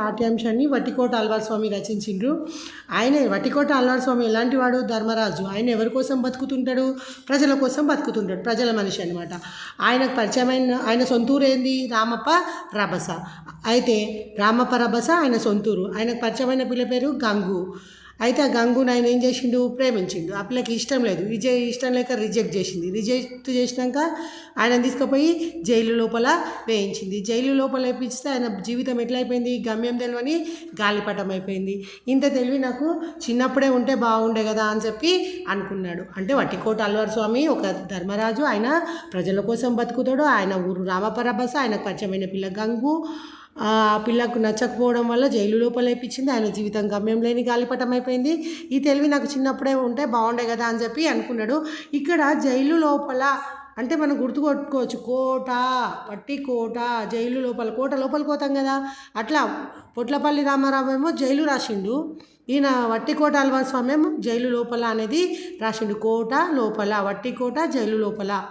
పాఠ్యాంశాన్ని వట్టికోట ఆళ్వార్ స్వామి రచించిండ్రు. ఆయనే వట్టికోట ఆళ్వార్ స్వామి ఎలాంటి వాడు? ధర్మరాజు. ఆయన ఎవరి కోసం బతుకుతుంటాడు? ప్రజల కోసం బతుకుతుంటాడు. ప్రజల మనిషి అనమాట. ఆయనకు పరిచయమైన ఆయన సొంతూరు ఏంది? రామప్ప రభస. అయితే రామప్ప రభస ఆయన సొంతూరు. ఆయనకు పరిచయమైన పిల్ల పేరు గంగు. అయితే ఆ గంగుని ఆయన ఏం చేసిండు? ప్రేమించిండు. ఆ పిల్లకి ఇష్టం లేదు. ఇష్టం లేక రిజెక్ట్ చేసింది. రిజెక్ట్ చేసినాక ఆయన తీసుకుపోయి జైలు లోపల వేయించింది. జైలు లోపల వేయించితే ఆయన జీవితం ఎట్లయిపోయింది? గమ్యం తెలియని గాలిపటం అయిపోయింది. ఇంత తెలివి నాకు చిన్నప్పుడే ఉంటే బాగుండే కదా అని చెప్పి అనుకున్నాడు. అంటే వట్టికోట ఆళ్వార్ స్వామి ఒక ధర్మరాజు. ఆయన ప్రజల కోసం బతుకుతాడు. ఆయన ఊరు రామపరభస. ఆయనకు పరిచయమైన పిల్ల గంగు. ఆ పిల్లకు నచ్చకపోవడం వల్ల జైలు లోపల వేయించింది. ఆయన జీవితం గమ్యం లేని గాలిపటం అయిపోయింది. ఈ తెలివి నాకు చిన్నప్పుడే ఉంటే బాగుండే కదా అని చెప్పి అనుకున్నాడు. ఇక్కడ జైలు లోపల అంటే మనం గుర్తుకొట్టుకోవచ్చు. కోట, వట్టి కోట, జైలు లోపల, కోట లోపలికి పోతాం కదా. అట్లా పొట్లపల్లి రామారావు ఏమో జైలు రాసిండు. ఈయన వట్టికోట ఆళ్వార్ స్వామి ఏమో జైలు లోపల అనేది రాసిండు. కోట లోపల, వట్టికోట జైలు లోపల.